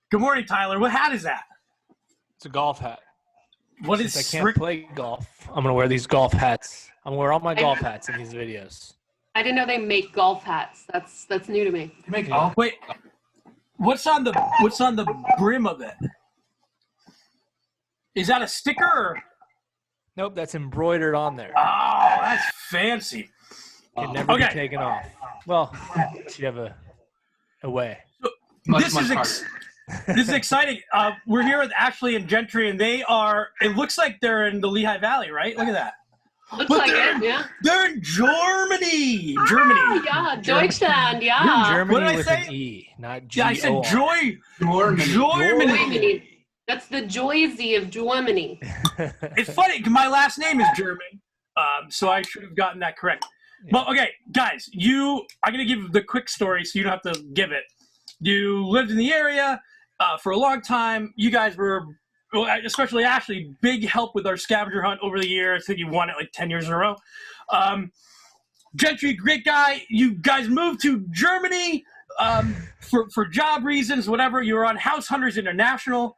Good morning, Tyler. What hat is that? It's a golf hat. What Since is I can't play golf, I'm gonna wear these golf hats. I'm gonna wear all my golf hats in these videos. I didn't know they make golf hats. That's new to me. You make golf. Wait, what's on the brim of it? Is that a sticker? Or? Nope, that's embroidered on there. Oh, that's fancy. Can never be taken off. Well, you have a way. This is exciting. We're here with Ashley and Gentry, and they are. It looks like they're in the Lehigh Valley, right? Look at that. Looks like it, yeah. They're in Germany. Germany. Yeah, Deutschland, You're in yeah. Germany What did I with say? an E, not G-O-R. Yeah, I said joy. Germany. Germany. That's the Joyzy of Germany. It's funny because my last name is German, so I should have gotten that correct. Yeah. But okay, guys, I'm gonna give the quick story, so you don't have to give it. You lived in the area for a long time. You guys were, especially Ashley, big help with our scavenger hunt over the years. I think you won it like 10 years in a row. Gentry, great guy. You guys moved to Germany for job reasons, whatever. You were on House Hunters International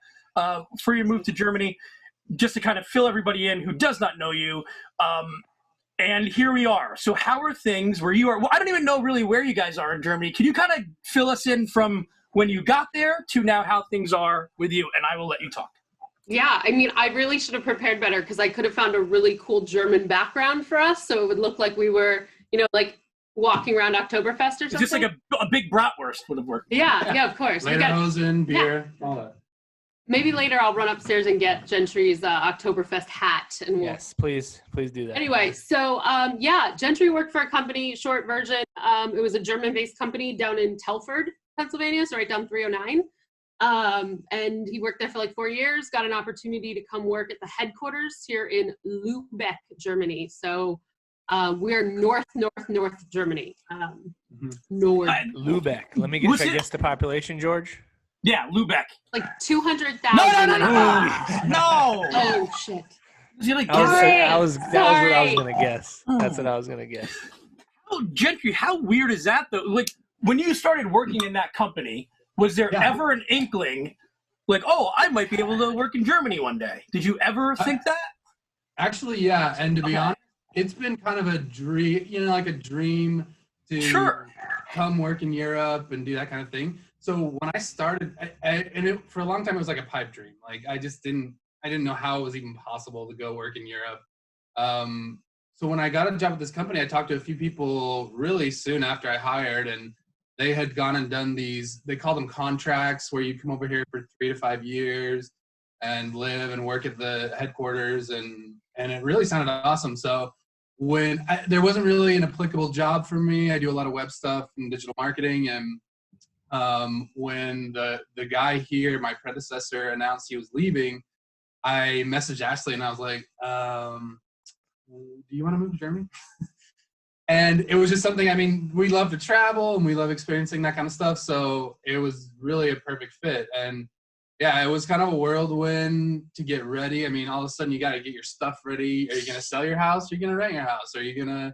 for your move to Germany, just to kind of fill everybody in who does not know you. And here we are. So how are things where you are? Well, I don't even know really where you guys are in Germany. Can you kind of fill us in from when you got there to now how things are with you? And I will let you talk. Yeah, I mean, I really should have prepared better because I could have found a really cool German background for us. So it would look like we were, like walking around Oktoberfest or something. Just like a big bratwurst would have worked. Yeah, of course. Lederhosen, beer, all that. Maybe later I'll run upstairs and get Gentry's Oktoberfest hat. And Yes, please do that. Anyway, so Gentry worked for a company, short version. It was a German-based company down in Telford, Pennsylvania, so right down 309. And he worked there for like 4 years, got an opportunity to come work at the headquarters here in Lübeck, Germany. So we're north Germany. North. Lübeck. Let me guess the population, George. Yeah, Lübeck. Like 200,000. No. Oh, shit. That was what I was going to guess. That's what I was going to guess. Oh, Gentry, how weird is that, though? Like, when you started working in that company, was there ever an inkling, like, oh, I might be able to work in Germany one day? Did you ever think that? Actually, yeah. And to be honest, it's been kind of a dream, like a dream to come work in Europe and do that kind of thing. So when I started, for a long time, it was like a pipe dream. Like I didn't know how it was even possible to go work in Europe. So when I got a job at this company, I talked to a few people really soon after I hired, and they had gone and done these, they call them contracts, where you come over here for 3 to 5 years and live and work at the headquarters. And it really sounded awesome. So when there wasn't really an applicable job for me, I do a lot of web stuff and digital marketing. And when the guy here, my predecessor, announced he was leaving, I messaged Ashley and I was like, do you want to move to Germany? And it was just something, I mean, we love to travel and we love experiencing that kind of stuff. So it was really a perfect fit. And yeah, it was kind of a whirlwind to get ready. I mean, all of a sudden you got to get your stuff ready. Are you going to sell your house? Are you going to rent your house? Are you going to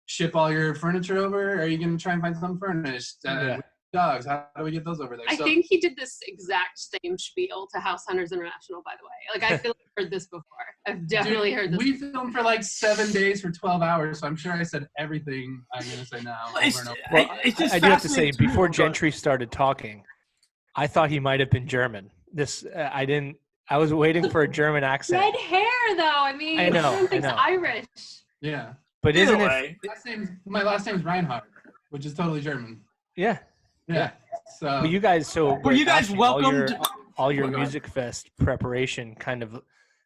ship all your furniture over? Or are you going to try and find something furnished? Dogs, how do we get those over there? I think he did this exact same spiel to House Hunters International, by the way. Like, I feel like I've heard this before. I've definitely heard this. We filmed for like 7 days for 12 hours, so I'm sure I said everything I'm going to say now over and over. Well, I do have to say, before Gentry started talking, I thought he might have been German. I was waiting for a German accent. Red hair, though. I mean, I know. Irish. Yeah. But isn't it? My last name is Reinhardt, which is totally German. Yeah. Yeah. So were you guys welcomed? All your Music Fest preparation kind of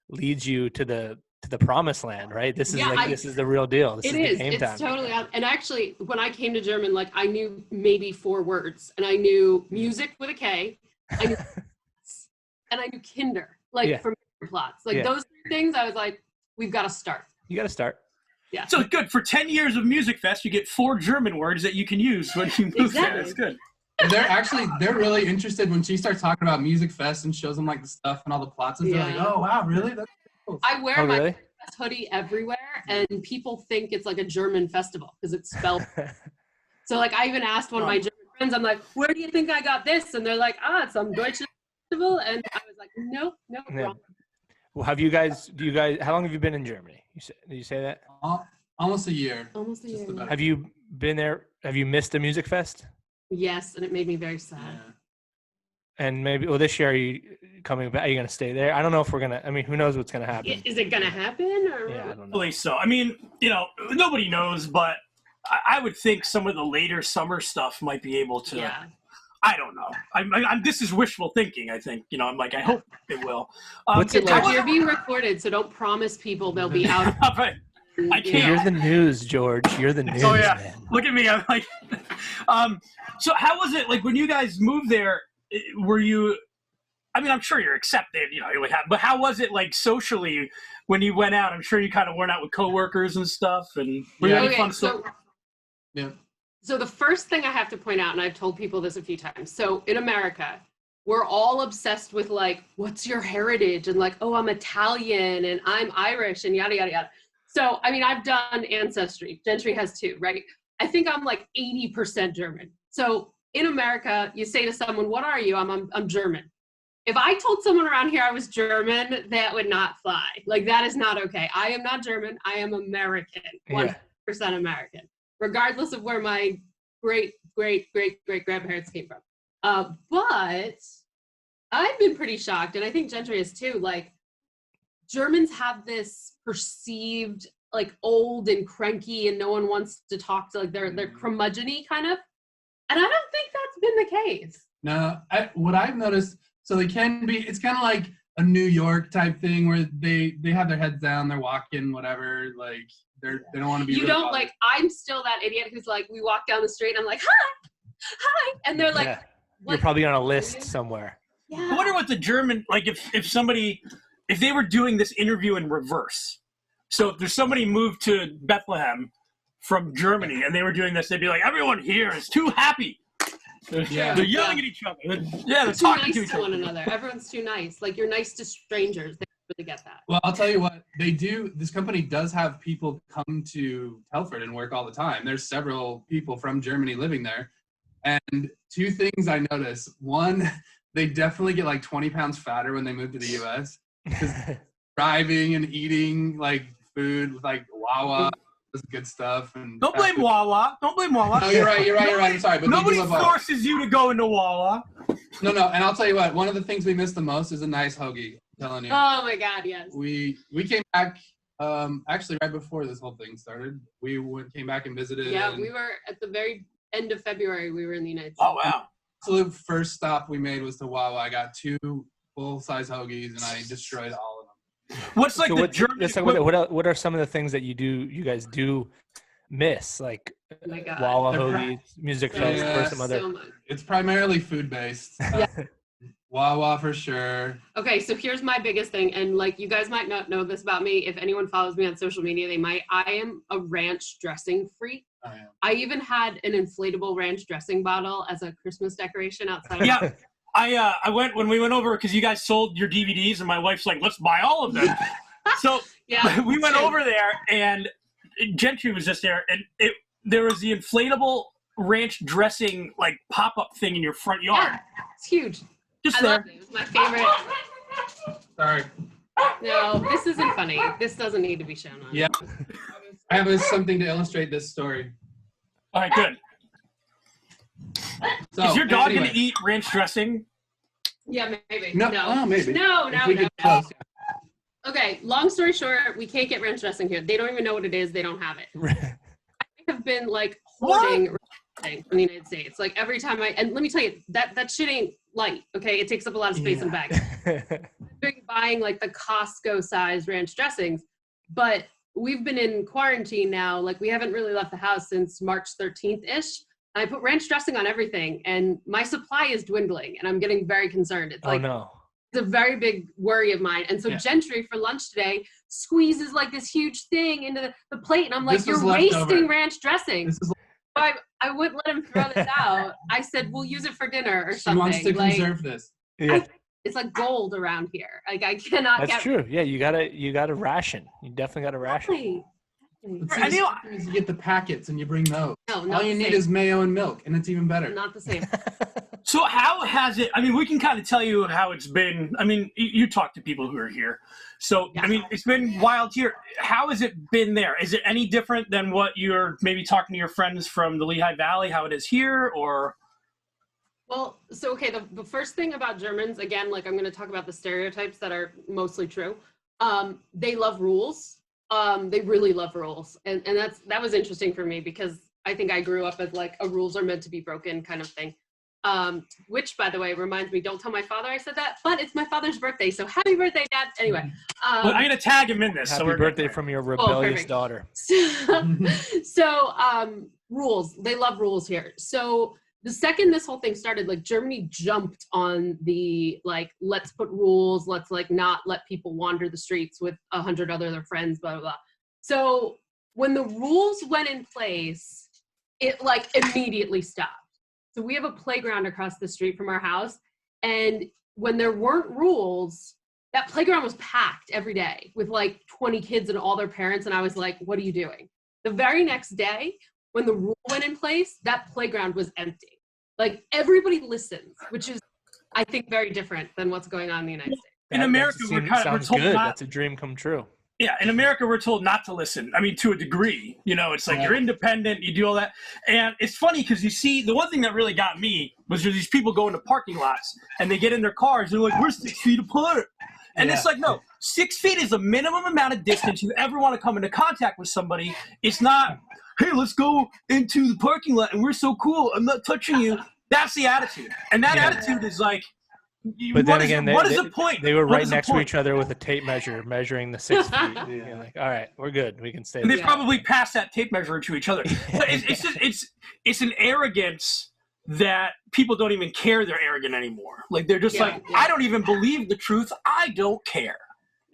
leads you to the promised land, right? This is the real deal. This is the game time. It's totally. And actually, when I came to German, like I knew maybe 4 words, and I knew music with a K, I knew and I knew Kinder, from plots. Like those 3 things, I was like, we've got to start. You got to start. Yeah. So good. For 10 years of Music Fest, you get 4 German words that you can use when you move there. That's good. They're really interested when she starts talking about Music Fest and shows them like the stuff and all the plots, and they're like, oh wow, really? That's cool. I wear my hoodie everywhere, and people think it's like a German festival because it's spelled. So like I even asked one of my German friends, I'm like, where do you think I got this? And they're like, it's some Deutsche festival, and I was like, nope, wrong. Well, do you guys, how long have you been in Germany? Did you say that? Almost a year. Almost a year. Have you been there? Have you missed the music fest? Yes, and it made me very sad. Yeah. And maybe, this year, are you coming back? Are you going to stay there? I don't know if we're going to, who knows what's going to happen? Is it going to happen? Or yeah, I don't know. Probably so. I mean, nobody knows, but I would think some of the later summer stuff might be able to. Yeah. I don't know. I'm this is wishful thinking, I think. I'm like, I hope it will. What's it like? You're being recorded, so don't promise people they'll be out. Right. I can't. You're the news, George. You're the news. Oh, yeah. Man. Look at me. I'm like, so how was it, like, when you guys moved there, were you, I'm sure you're accepted, but how was it, like, socially when you went out? I'm sure you kind of went out with coworkers and stuff, and were you having fun stuff? Yeah. So the first thing I have to point out, and I've told people this a few times, so in America, we're all obsessed with, like, what's your heritage? And like, oh, I'm Italian and I'm Irish and yada, yada, yada. So, I've done Ancestry. Gentry has too, right? I think I'm like 80% German. So in America, you say to someone, what are you? I'm German. If I told someone around here I was German, that would not fly. Like, that is not okay. I am not German. I am American, 100% American, regardless of where my great grandparents came from. But I've been pretty shocked, and I think Gentry is too, like, Germans have this perceived, like, old and cranky and no one wants to talk to, like, they're curmudgeon-y kind of. And I don't think that's been the case. No, what I've noticed, so they can be, it's kind of like a New York type thing where they have their heads down, they're walking, whatever, like, they don't want to be. You don't, like, I'm still that idiot who's like, we walk down the street, I'm like, hi, and they're like, you're probably on a list somewhere. Yeah. I wonder what the German, like, if they were doing this interview in reverse. So if there's somebody moved to Bethlehem from Germany and they were doing this, they'd be like, everyone here is too happy. They're yelling at each other. They're talking to each other. One another. Everyone's too nice. Like, you're nice to strangers. They really get that. Well, I'll tell you what, they do. This company does have people come to Telford and work all the time. There's several people from Germany living there. And two things I noticed. One, they definitely get like 20 pounds fatter when they move to the U.S. Because driving and eating like food with like Wawa, good stuff. And don't blame Wawa. Don't blame Wawa. No, you're right. I'm sorry, but nobody forces you to go into Wawa. No, and I'll tell you what. One of the things we miss the most is a nice hoagie. I'm telling you. Oh my God, yes. We came back actually right before this whole thing started. We came back and visited. Yeah, we were at the very end of February. We were in the United States. Oh wow. Absolute first stop we made was to Wawa. I got 2 full-size hoagies and I destroyed all of them. What's like the German? What are some of the things that you guys do miss? Like Wawa hoagies, music fest, or some other. So it's primarily food-based. Yeah. Wawa for sure. Okay, so here's my biggest thing, and like you guys might not know this about me. If anyone follows me on social media, they might. I am a ranch dressing freak. Oh, yeah. I even had an inflatable ranch dressing bottle as a Christmas decoration outside. Yeah, I went when we went over because you guys sold your DVDs, and my wife's like, "Let's buy all of them." So we went over there, and Gentry was just there, and there was the inflatable ranch dressing like pop-up thing in your front yard. Yeah, it's huge. Just I there. loved it. It was my favorite. Sorry. No, this isn't funny. This doesn't need to be shown on. Yeah. I have something to illustrate this story. All right, good. So, is your dog going to eat ranch dressing? Yeah, maybe. No. Oh, maybe. No. Close. Okay, long story short, we can't get ranch dressing here. They don't even know what it is. They don't have it. I have been like hoarding ranch dressing from the United States. Like every time and let me tell you, that shit ain't light, okay? It takes up a lot of space in the bag. I've been buying like the Costco size ranch dressings, but we've been in quarantine now. Like we haven't really left the house since March 13th-ish. I put ranch dressing on everything, and my supply is dwindling, and I'm getting very concerned. It's like, it's a very big worry of mine. And so Gentry for lunch today squeezes like this huge thing into the plate, and I'm like, you're wasting ranch dressing. I wouldn't let him throw this out. I said, we'll use it for dinner or something. She wants to conserve this. Yeah. It's like gold around here. Like I cannot. That's true. Yeah, you gotta ration. You definitely gotta ration. You get the packets and you bring those. No, all you need is mayo and milk, and it's even better. Not the same. So how has it, I mean, we can kind of tell you how it's been. I mean, you talk to people who are here. So, I mean, it's been wild here. How has it been there? Is it any different than what you're maybe talking to your friends from the Lehigh Valley, how it is here, or? Well, so, okay, the first thing about Germans, again, like I'm going to talk about the stereotypes that are mostly true. They love rules. They really love rules. And that was interesting for me because I think I grew up as like a rules are meant to be broken kind of thing. Which, by the way, reminds me, don't tell my father I said that, but it's my father's birthday, so happy birthday, Dad. Anyway. Well, I'm going to tag him in this. Happy birthday from your rebellious daughter. So, rules. They love rules here. So the second this whole thing started, like Germany jumped on the, like, let's put rules, let's like not let people wander the streets with 100 other friends, blah, blah, blah. So when the rules went in place, it like immediately stopped. So we have a playground across the street from our house. And when there weren't rules, that playground was packed every day with like 20 kids and all their parents. And I was like, what are you doing? The very next day, when the rule went in place, that playground was empty. Like everybody listens, which is, I think, very different than what's going on in the United States. In America, we're told good. not. That's a dream come true. Yeah, in America, we're told not to listen. I mean, to a degree, you know, it's like you're independent, you do all that. And it's funny because you see, the one thing that really got me was there's these people go into parking lots and they get in their cars. They're like, we're 6 feet apart. And it's like, no, 6 feet is the minimum amount of distance you ever want to come into contact with somebody. It's not, hey, let's go into the parking lot and we're so cool. I'm not touching you. That's the attitude. And that attitude is like, but then again, what is the point? They were right next to each other with a tape measure measuring the 6 feet. You're like, all right, we're good. We can stay. And they probably passed that tape measure to each other. But it's an arrogance that people don't even care they're arrogant anymore. Like they're just I don't even believe the truth. I don't care.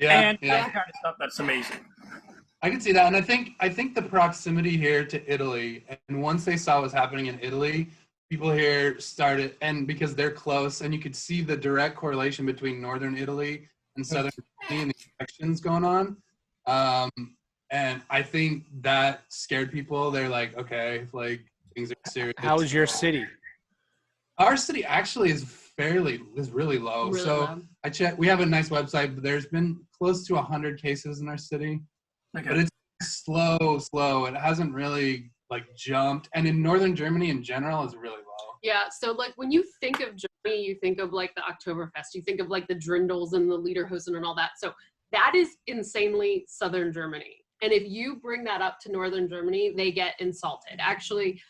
And that kind of stuff, that's amazing. I can see that, and I think the proximity here to Italy, and once they saw what was happening in Italy, people here started, and because they're close, and you could see the direct correlation between northern Italy and southern Italy and the infections going on. And I think that scared people. They're like, okay, like things are serious. How is your city? Our city actually is really low. Really so low. I checked. We have a nice website, but there's been close to 100 cases in our city. Okay. But it's slow. It hasn't really like jumped, and in northern Germany in general is really low. Yeah, so like when you think of Germany, you think of like the Oktoberfest, you think of like the Drindels and the Lederhosen and all that. So that is insanely southern Germany. And if you bring that up to northern Germany, they get insulted. Actually,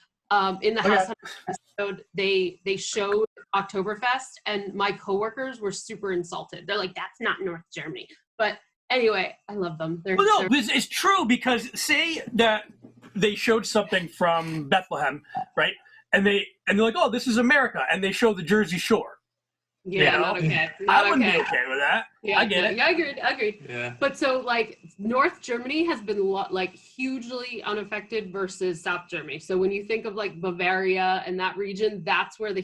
in the House episode, they showed Oktoberfest, and my coworkers were super insulted. They're like, "That's not North Germany." But anyway, I love them. It's true, because say that they showed something from Bethlehem, right? And they're like, oh, this is America, and they show the Jersey Shore. Yeah, not okay. I wouldn't be okay with that. Yeah, I get it. Yeah, I agreed. Yeah. But so like North Germany has been like hugely unaffected versus South Germany. So when you think of like Bavaria and that region, that's where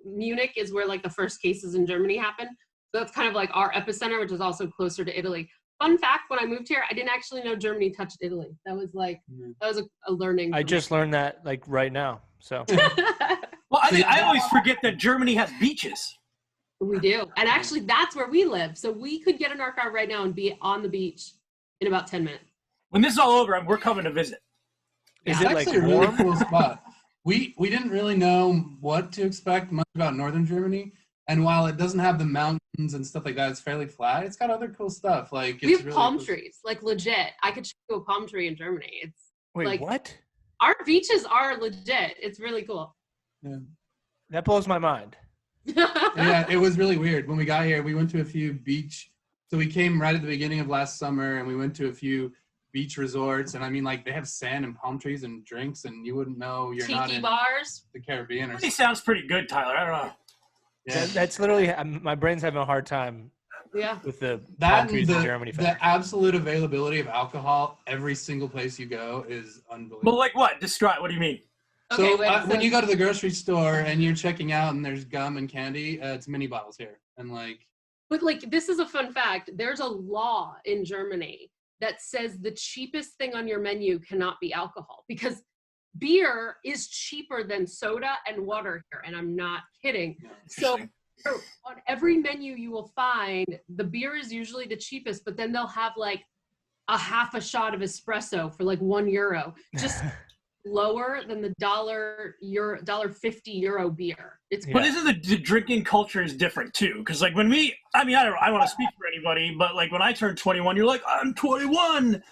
Munich is where like the first cases in Germany happened. So that's kind of like our epicenter, which is also closer to Italy. Fun fact, when I moved here, I didn't actually know Germany touched Italy. That was like, a learning. I just learned that like right now. So. Well, I always forget that Germany has beaches. We do. And actually, that's where we live. So we could get in our car right now and be on the beach in about 10 minutes. When this is all over, we're coming to visit. Is it like a really cool spot? We didn't really know what to expect much about northern Germany. And while it doesn't have the mountains and stuff like that, it's fairly flat. It's got other cool stuff. Like we have really palm trees, like legit. I could show you a palm tree in Germany. It's wait, what? Our beaches are legit. It's really cool. Yeah, that blows my mind. Yeah, it was really weird. When we got here, we went to a few beach. So we came right at the beginning of last summer, and we went to a few beach resorts. And I mean, like they have sand and palm trees and drinks, and you wouldn't know you're not in bars. The Caribbean. It sounds pretty good, Tyler. I don't know. Yeah. That's literally my brain's having a hard time. Yeah. With the palm trees in Germany. The absolute availability of alcohol every single place you go is unbelievable. Well, like what? Describe. What do you mean? Okay, when you go to the grocery store and you're checking out and there's gum and candy, it's mini bottles here, and like. But like, this is a fun fact. There's a law in Germany that says the cheapest thing on your menu cannot be alcohol, because beer is cheaper than soda and water here, and I'm not kidding. So on every menu you will find the beer is usually the cheapest, but then they'll have like a half a shot of espresso for like €1, just lower than the $1.50 beer. But isn't the drinking culture is different too? Because like when I don't want to speak for anybody, but like when I turned 21, you're like, I'm 21,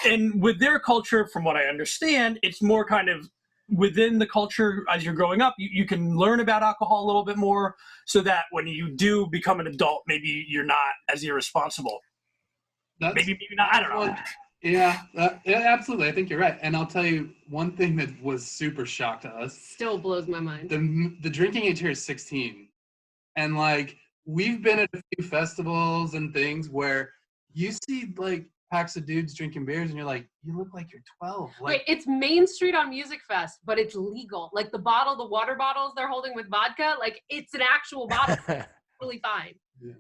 and with their culture, from what I understand, it's more kind of within the culture as you're growing up. You can learn about alcohol a little bit more, so that when you do become an adult, maybe you're not as irresponsible. Maybe not. I don't know. Yeah, absolutely. I think you're right. And I'll tell you one thing that was super shocked to us. Still blows my mind. The drinking age here is 16. And like, we've been at a few festivals and things where you see like packs of dudes drinking beers and you're like, you look like you're 12. Like, wait, it's Main Street on Music Fest, but it's legal. Like the water bottles they're holding with vodka, like it's an actual bottle. Totally fine. Yeah.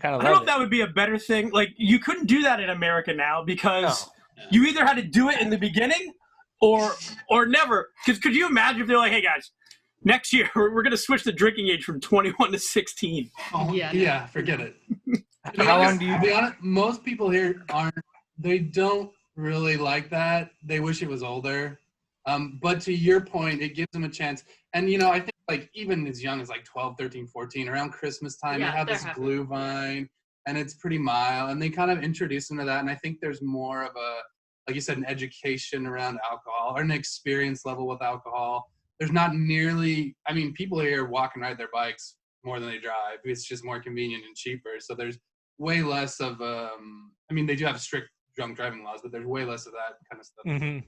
I don't know if that would be a better thing. Like, you couldn't do that in America now because you either had to do it in the beginning or never. Because could you imagine if they're like, hey, guys, next year we're going to switch the drinking age from 21 to 16. Oh, yeah, forget it. How long do you... To be honest, most people here they don't really like that. They wish it was older. But to your point, it gives them a chance. And, you know, I think like even as young as like 12, 13, 14, around Christmas time, they have this Glühwein and it's pretty mild. And they kind of introduce them to that. And I think there's more of a, like you said, an education around alcohol or an experience level with alcohol. There's not nearly, I mean, people here walk and ride their bikes more than they drive. It's just more convenient and cheaper. So there's way less of, I mean, they do have strict drunk driving laws, but there's way less of that kind of stuff. Mm-hmm.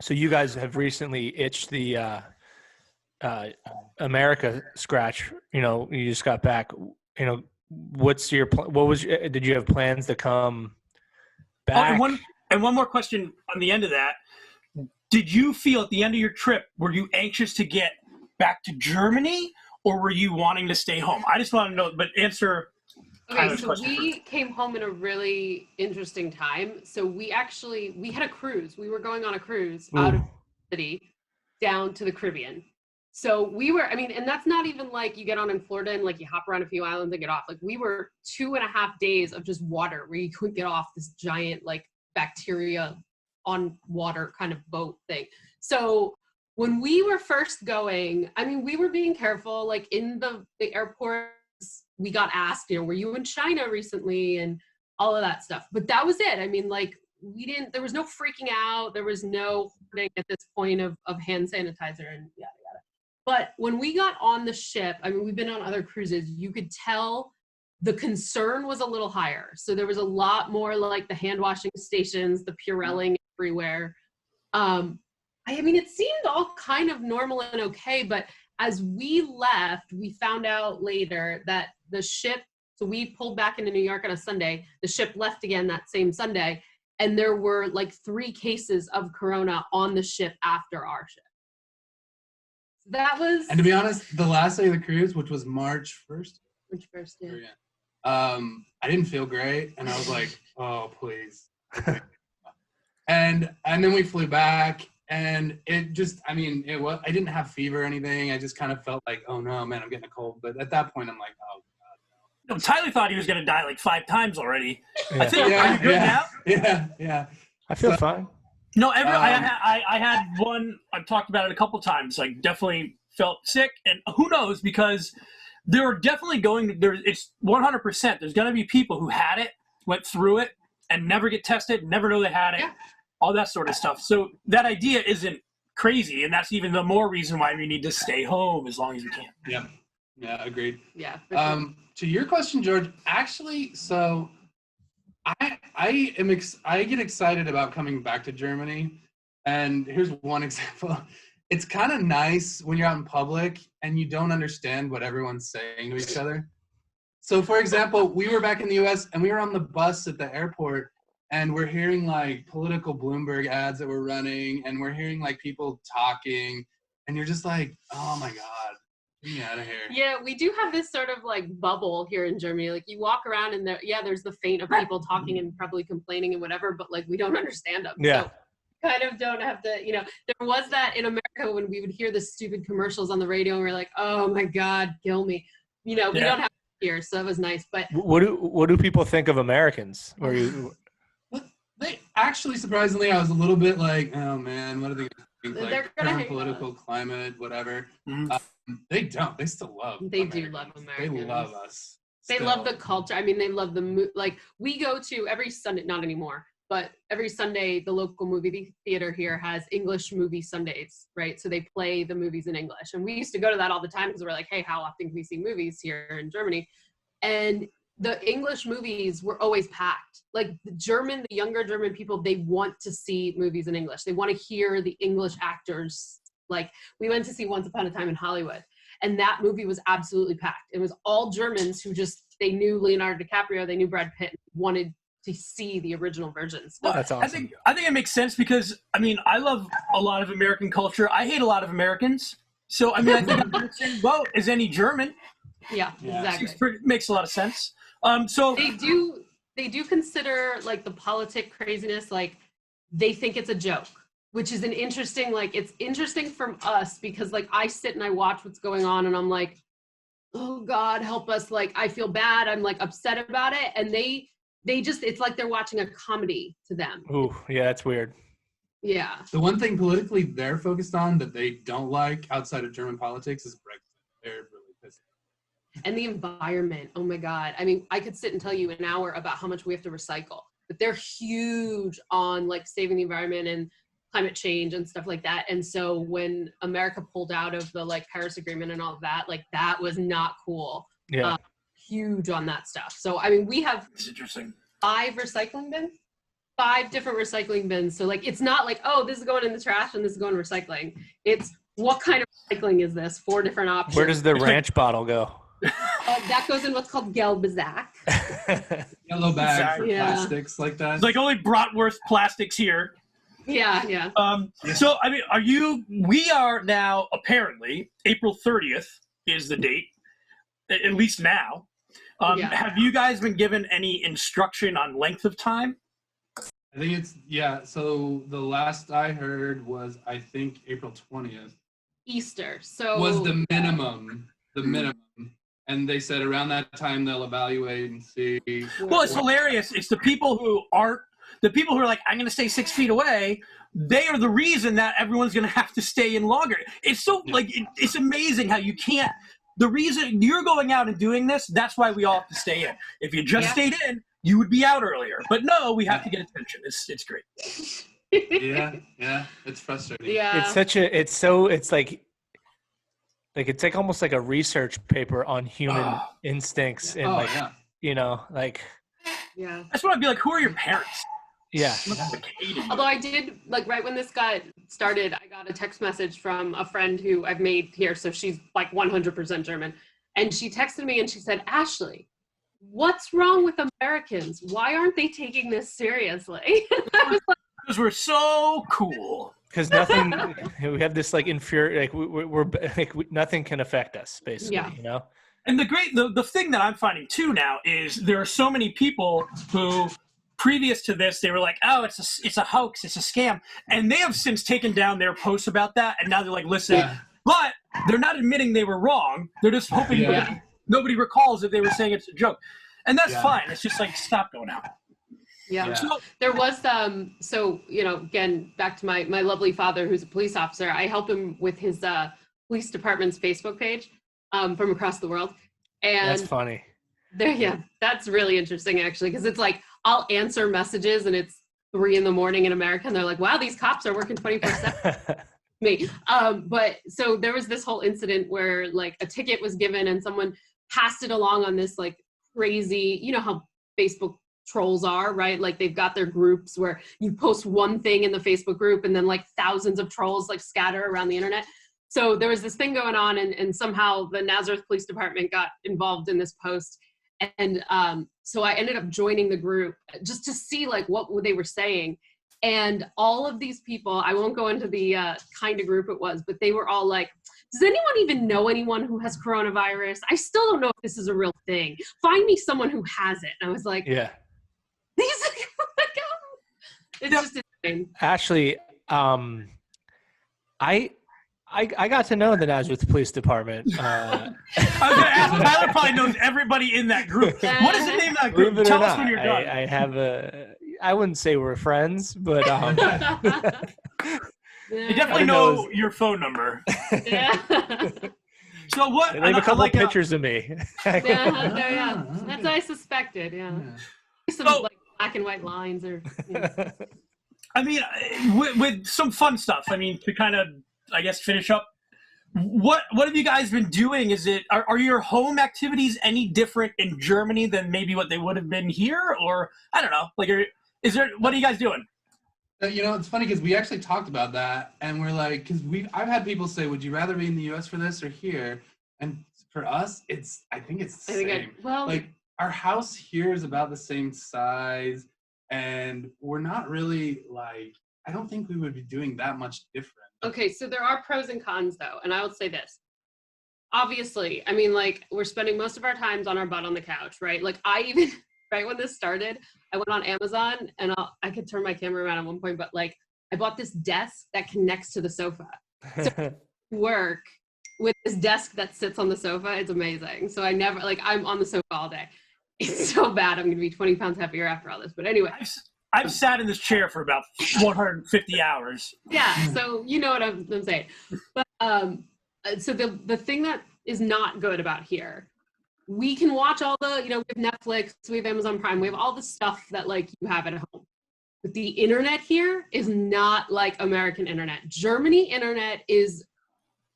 So you guys have recently itched the America scratch. You know, you just got back. You know, what's your did you have plans to come back? And one more question on the end of that. Did you feel at the end of your trip, were you anxious to get back to Germany or were you wanting to stay home? I just want to know, but answer. Okay, so we came home in a really interesting time. So we had a cruise. We were going on a cruise out of the city down to the Caribbean. So we were, I mean, and that's not even like you get on in Florida and like you hop around a few islands and get off. Like we were 2.5 days of just water where you couldn't get off this giant like bacteria on water kind of boat thing. So when we were first going, I mean, we were being careful, like in the airport. We got asked, you know, were you in China recently and all of that stuff. But that was it. I mean, like there was no freaking out. There was no hoarding at this point of hand sanitizer and yada, yada. But when we got on the ship, I mean, we've been on other cruises, you could tell the concern was a little higher. So there was a lot more like the hand washing stations, the Purelling everywhere. I mean, it seemed all kind of normal and okay, but as we left, we found out later that the ship, so we pulled back into New York on a Sunday, the ship left again that same Sunday, and there were like 3 cases of corona on the ship after our ship. That was... And to be honest, the last day of the cruise, which was March 1st? March 1st, yeah. I didn't feel great, and I was like, oh, please. and then we flew back, and it just, I mean, I didn't have fever or anything. I just kind of felt like, oh no, man, I'm getting a cold. But at that point, I'm like, oh God, no. Tyler thought he was going to die like 5 times already. Yeah. I think, are you good now? Yeah. I feel fine. No, I had one, I've talked about it a couple times, like definitely felt sick. And who knows, because there are definitely it's 100%. There's going to be people who had it, went through it, and never get tested, never know they had it. Yeah. All that sort of stuff. So that idea isn't crazy, and that's even the more reason why we need to stay home as long as we can. Yeah, agreed. Yeah. To your question, George, actually, so I get excited about coming back to Germany, and here's one example. It's kind of nice when you're out in public and you don't understand what everyone's saying to each other. So, for example, we were back in the U.S. and we were on the bus at the airport. And we're hearing like political Bloomberg ads that we're running, and we're hearing like people talking, and you're just like, oh my God, get me out of here. Yeah, we do have this sort of like bubble here in Germany. Like you walk around and there's the faint of people talking and probably complaining and whatever, but like we don't understand them. Yeah. So kind of don't have to, there was that in America when we would hear the stupid commercials on the radio and we're like, oh my God, kill me. We don't have to hear, so that was nice. But what do people think of Americans? They actually, surprisingly, I was a little bit like, oh man, what are they going to think? Like, current political climate, whatever. They don't. They still love. They do love Americans. They love us. They love the culture. I mean, they love like we go to every Sunday, not anymore, but every Sunday, the local movie theater here has English movie Sundays, right? So they play the movies in English. And we used to go to that all the time because we're like, hey, how often can we see movies here in Germany? And the English movies were always packed. Like the younger German people, they want to see movies in English. They want to hear the English actors. Like we went to see Once Upon a Time in Hollywood. And that movie was absolutely packed. It was all Germans who they knew Leonardo DiCaprio, they knew Brad Pitt, wanted to see the original versions. Oh, that's awesome. I think it makes sense because, I mean, I love a lot of American culture. I hate a lot of Americans. So, I mean, I think I'm in the same boat as any German. Yeah, exactly. Makes a lot of sense. So they do consider like the politic craziness, like they think it's a joke, which is it's interesting from us because like I sit and I watch what's going on and I'm like, oh God, help us. Like, I feel bad. I'm like upset about it. And they just, it's like they're watching a comedy to them. Ooh, yeah, that's weird. Yeah. The one thing politically they're focused on that they don't like outside of German politics is Brexit. They're really pissed. And the environment. Oh my God. I mean, I could sit and tell you an hour about how much we have to recycle, but they're huge on like saving the environment and climate change and stuff like that. And so when America pulled out of the like Paris Agreement and all of that, like that was not cool. Yeah. Huge on that stuff. So, I mean, we have it's interesting. 5 different recycling bins. So like, it's not like, oh, this is going in the trash and this is going to recycling. It's what kind of recycling is this? 4 different options. Where does the ranch bottle go? That goes in what's called Gelbezak. Yellow bag for plastics like that. It's like only bratwurst plastics here. Yeah. So, I mean, we are now, apparently, April 30th is the date, at least now. Have you guys been given any instruction on length of time? I think so the last I heard was, I think, April 20th. Easter, so. Was the minimum. And they said around that time they'll evaluate and see. Well, it's hilarious. It's the people who are like, I'm going to stay 6 feet away. They are the reason that everyone's going to have to stay in longer. It's so like, it's amazing how you can't, the reason you're going out and doing this, that's why we all have to stay in. If you just stayed in, you would be out earlier. But no, we have to get attention. It's great. Yeah. It's frustrating. Yeah. It's like almost like a research paper on human instincts and Yeah. That's what I'd be like, who are your parents? Yeah. Although I did, like, right when this got started, I got a text message from a friend who I've made here. So she's like 100% German. And she texted me and she said, Ashley, what's wrong with Americans? Why aren't they taking this seriously? Because we're so cool. Because nothing, we have this like we're like nothing can affect us, basically, you know? And the thing that I'm finding too now is there are so many people who, previous to this, they were like, oh, it's a hoax, it's a scam. And they have since taken down their posts about that. And now they're like, listen, but they're not admitting they were wrong. They're just hoping nobody recalls that they were saying it's a joke. And that's fine. It's just like, stop going out. Yeah. So there was, again, back to my lovely father, who's a police officer. I help him with his police department's Facebook page from across the world. And that's funny. That's really interesting, actually, because it's like, I'll answer messages and it's 3 a.m. in America. And they're like, wow, these cops are working 24/7. Me. But so there was this whole incident where like a ticket was given and someone passed it along on this like crazy, you know how Facebook trolls are, right? Like they've got their groups where you post one thing in the Facebook group and then like thousands of trolls like scatter around the internet. So there was this thing going on and somehow the Nazareth Police Department got involved in this post. And so I ended up joining the group just to see like what they were saying. And all of these people, I won't go into the kind of group it was, but they were all like, does anyone even know anyone who has coronavirus? I still don't know if this is a real thing. Find me someone who has it. And I was like, yeah. it's just insane. Ashley, I got to know the Nazareth Police Department. I was going to ask, Tyler probably knows everybody in that group. What is the name of that group? Tell us when you're done. I have I wouldn't say we're friends, but they definitely know your phone number. Yeah. So what? They leave a couple pictures of me. Yeah. That's what I suspected. Yeah. Some like black and white lines, or. I mean, with some fun stuff. I mean, to kind of, I guess, finish up. What have you guys been doing? Are your home activities any different in Germany than maybe what they would have been here, or I don't know? Like, what are you guys doing? It's funny because we actually talked about that, and we're like, I've had people say, would you rather be in the U.S. for this or here? And for us, I think it's the same. Like, our house here is about the same size, and we're not really like, I don't think we would be doing that much different. Okay, so there are pros and cons though, and I would say this. Obviously, I mean, like, we're spending most of our times on our butt on the couch, right? Like, I even right when this started, I went on Amazon, and I could turn my camera around at one point, but like, I bought this desk that connects to the sofa. So work with this desk that sits on the sofa. It's amazing. So I'm on the sofa all day. It's so bad. I'm going to be 20 pounds heavier after all this. But anyway. I've sat in this chair for about 150 hours. Yeah. So you know what I'm saying. But so the thing that is not good about here, we can watch all the, we have Netflix, we have Amazon Prime, we have all the stuff that like you have at home. But the internet here is not like American internet. Germany internet is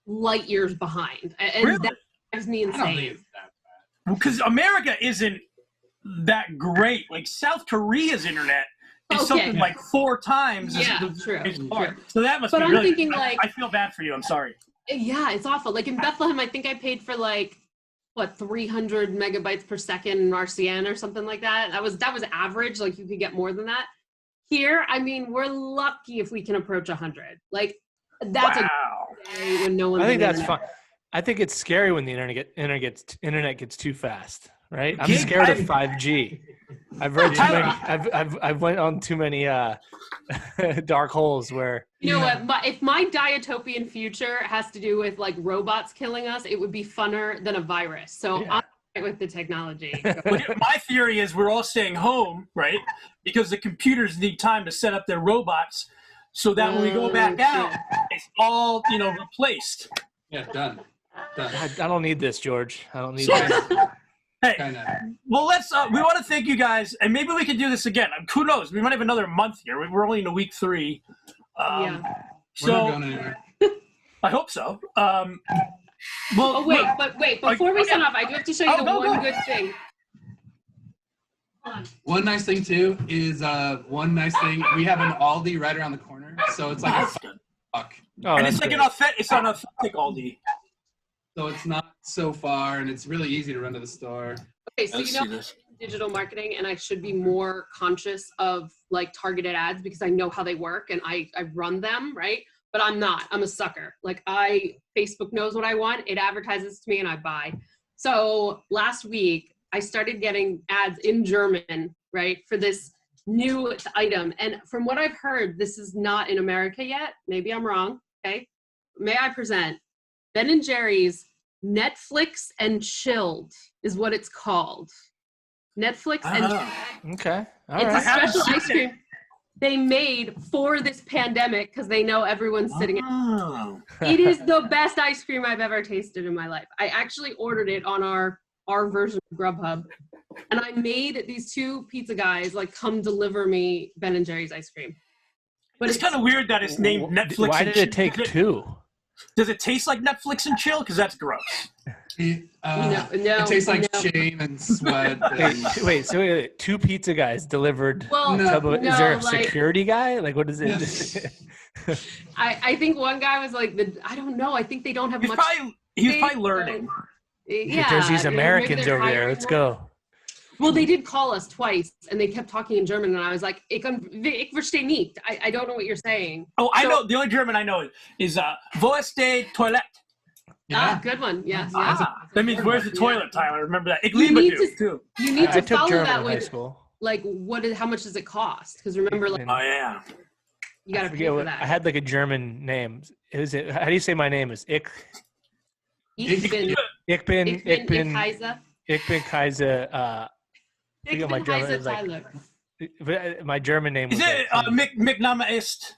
light years behind. And really? That drives me insane. I don't think it's that bad. Because America isn't that great. Like South Korea's internet is something like 4 times. True. So that must but be I'm really thinking like, I feel bad for you. I'm sorry. Yeah, it's awful. Like in Bethlehem, I think I paid for like, 300 megabytes per second in RCN or something like that. That was average. Like you could get more than that. Here, I mean, we're lucky if we can approach 100. Like that's a day when no one's. I think that's fine. I think it's scary when the internet gets too fast, right? I'm scared of 5G. I've read too many. I've went on too many dark holes where. You know what? If my dystopian future has to do with like robots killing us, it would be funner than a virus. So I'm right with the technology. My theory is we're all staying home, right? Because the computers need time to set up their robots, so that when we go back out, it's all replaced. Yeah, done. I don't need this, George. I don't need this. Hey, well, we want to thank you guys, and maybe we can do this again. Who knows? We might have another month here. We're only in week 3. We're not going anywhere. I hope so. Wait, before we sign off, I do have to show you one good thing. One nice thing, too, is we have an Aldi right around the corner, so it's like a buck. And it's like an authentic Aldi. So it's not so far, and it's really easy to run to the store. Okay, so digital marketing, and I should be more conscious of like targeted ads because I know how they work and I run them, right? But I'm not. I'm a sucker. Like Facebook knows what I want. It advertises to me and I buy. So last week I started getting ads in German, right, for this new item. And from what I've heard, this is not in America yet. Maybe I'm wrong. Okay. May I present Ben & Jerry's Netflix and Chilled is what it's called. Netflix and Chilled. Okay. It's a special ice cream they made for this pandemic because they know everyone's sitting in. It is the best ice cream I've ever tasted in my life. I actually ordered it on our version of Grubhub. And I made these 2 pizza guys like come deliver me Ben & Jerry's ice cream. But it's kind of weird that it's named Netflix. Why did it take 2? Does it taste like Netflix and Chill? Because that's gross. It tastes like shame and sweat. Wait, so 2 pizza guys delivered. Well, is there a security guy? Like, what is it? I think one guy was like, I don't know. I think they don't have much. He's probably learning. There's these Americans over there. Let's go. Well, they did call us twice, and they kept talking in German, and I was like, ich verstehe nicht. I don't know what you're saying. Oh, I know. The only German I know is wo ist die Toilette? Yeah. Good one. Yes. That means where's the toilet, Tyler? Remember that. Ich liebe du, too. You need to follow German that with, like, how much does it cost? Because remember, like, You got to pay for that. I had like a German name. How do you say my name? Is Ich bin Kaiser. Ich bin Kaiser. Ich bin Kaiser Tyler. My German name was Name ist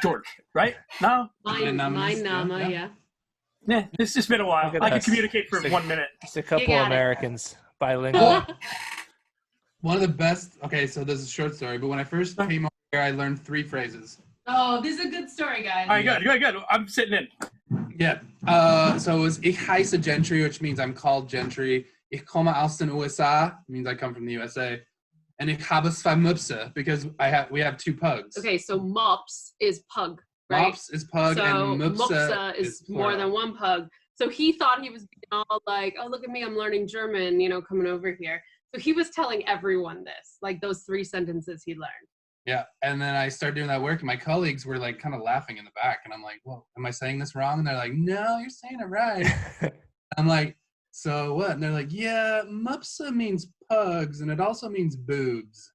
George, right? No? Mein Name, yeah. Yeah, this has been a while. I can communicate for 1 minute. Just a couple Americans, bilingual. One of the best. Okay, so this is a short story, but when I first came over here, I learned 3 phrases. Oh, this is a good story, guys. All right, good. I'm sitting in. Yeah. So it was Ich heiße Gentry, which means I'm called Gentry. Ich komme aus den USA, means I come from the USA. And ich habe 2 Möpse, because we have 2 pugs. Okay, so mops is pug, right? Mops is pug, and Möpse is more than 1 pug. So he thought he was being all like, oh, look at me, I'm learning German, coming over here. So he was telling everyone this, like those 3 sentences he learned. Yeah, and then I started doing that work, and my colleagues were like kind of laughing in the back, and I'm like, "Whoa, am I saying this wrong?" And they're like, "No, you're saying it right." I'm like, "So what?" And they're like, "Yeah, Mupsa means pugs, and it also means boobs."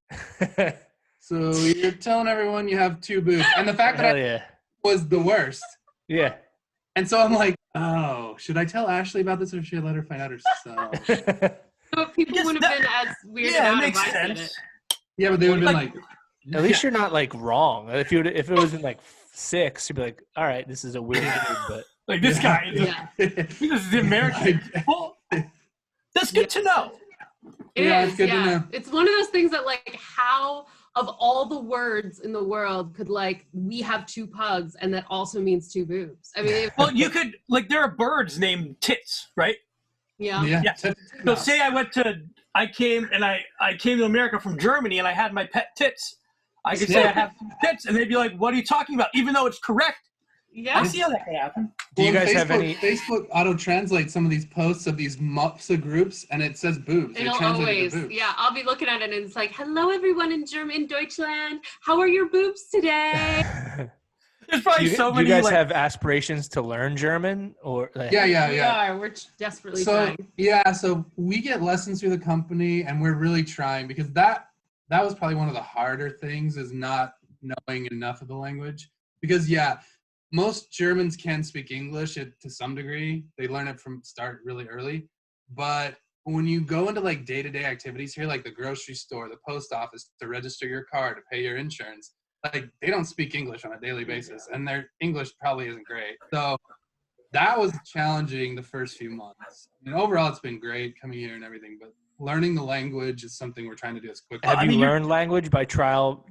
So you're telling everyone you have 2 boobs, and the fact that was the worst. Yeah. And so I'm like, "Oh, should I tell Ashley about this, or should I let her find out herself?" So people wouldn't have been as weird about it makes if I said sense. it. Yeah, but they would have been like. At least you're not like wrong. If it was in like 6, you'd be like, all right, this is a weird dude, but like this guy. This is the American. Well, that's good to know. It's good to know. It's one of those things that like how of all the words in the world could like we have 2 pugs and that also means 2 boobs. I mean, well, you could like there are birds named tits, right? Yeah. So say I came to America from Germany and I had my pet tits. I could say I have 2 tits, and they'd be like, "What are you talking about?" Even though it's correct. Yeah. I see how that can happen. Do you guys have any? Facebook auto-translates some of these posts of these Mopsa groups, and it says boobs. It'll always, boobs. Yeah, I'll be looking at it, and it's like, "Hello, everyone in Deutschland. How are your boobs today?" There's probably so many. Do you guys have aspirations to learn German, or? Like... Yeah. We're desperately trying. Yeah, so we get lessons through the company, and we're really trying because that was probably one of the harder things is not knowing enough of the language. Because most Germans can speak English to some degree. They learn it from start really early. But when you go into like day-to-day activities here, like the grocery store, the post office, to register your car, to pay your insurance, like they don't speak English on a daily basis, and their English probably isn't great. So that was challenging the first few months. I mean, overall, it's been great coming here and everything, but learning the language is something we're trying to do as quickly. Have you learned language by trial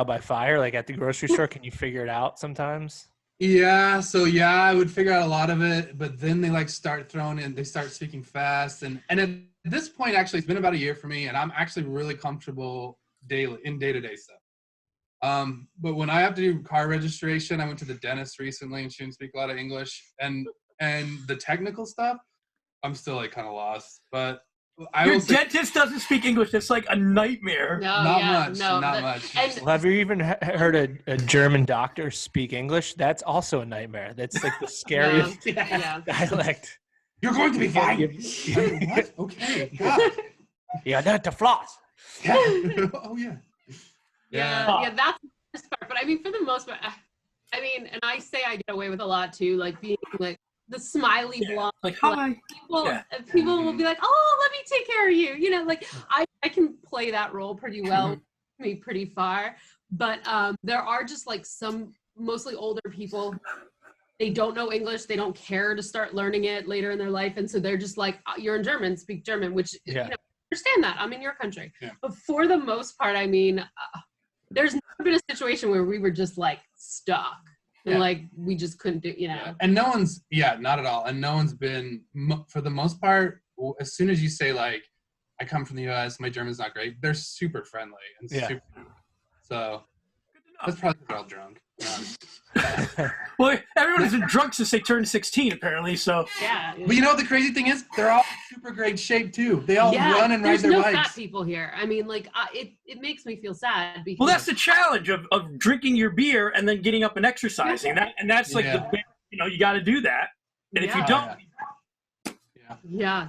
by fire, like at the grocery store? Can you figure it out sometimes? Yeah, so I would figure out a lot of it, but then they like start throwing in, they start speaking fast, and at this point, actually, it's been about a year for me, and I'm actually really comfortable in day-to-day stuff. But when I have to do car registration, I went to the dentist recently, and she didn't speak a lot of English, and the technical stuff, I'm still like kind of lost, but. Your dentist doesn't speak English. It's like a nightmare. Not much. Well, have you even heard a German doctor speak English? That's also a nightmare. That's like the scariest dialect. You're going to be fine. What? Okay. God. Yeah, not to floss. Yeah. Oh, yeah. Yeah, that's the best part. But I mean, for the most part, and I say I get away with a lot too, like being like, the smiley blonde, like hi. People will be like, "Oh, let me take care of you." Like I can play that role pretty well, me pretty far. But there are just like some mostly older people. They don't know English. They don't care to start learning it later in their life, and so they're just like, "You're in German, speak German," which understand that. I'm in your country, but for the most part, I mean, there's never been a situation where we were just like stuck. And like we just couldn't do, And no one's, not at all. And no one's been, for the most part, as soon as you say like, I come from the US, my German's not great, they're super friendly and super. So that's probably because they're all drunk. Well, everyone isn't drunk since they turned 16, apparently. So But the crazy thing is, they're all in super great shape too. They all run and ride their bikes. There's no fat people here. I mean, like it makes me feel sad. Because well, that's the challenge of drinking your beer and then getting up and exercising. That's like the big, you got to do that. And if you don't,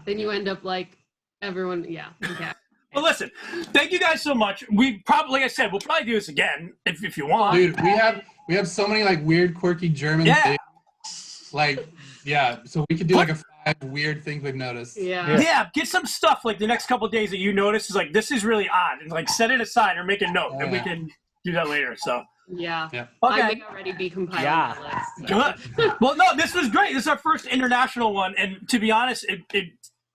then you end up like everyone. Yeah. Okay. But listen, thank you guys so much. We probably, like I said, we'll probably do this again if you want. Dude, we have so many like weird, quirky German things. Like, yeah, so we could do like a 5 weird things we've noticed. Yeah, get some stuff like the next couple of days that you notice is like, this is really odd. And like set it aside or make a note and we can do that later. So okay. I may already be compiling the list. Good. Well, no, this was great. This is our first international one. And to be honest, it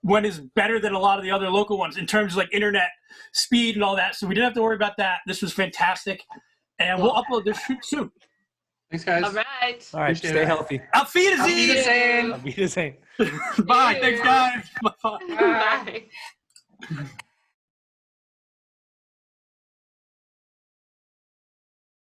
went is better than a lot of the other local ones in terms of like internet speed and all that. So we didn't have to worry about that. This was fantastic. And we'll upload this soon. Thanks, guys. All right. All right. Stay healthy. Auf Wiedersehen. Auf Wiedersehen. Bye. Thanks, guys. Bye.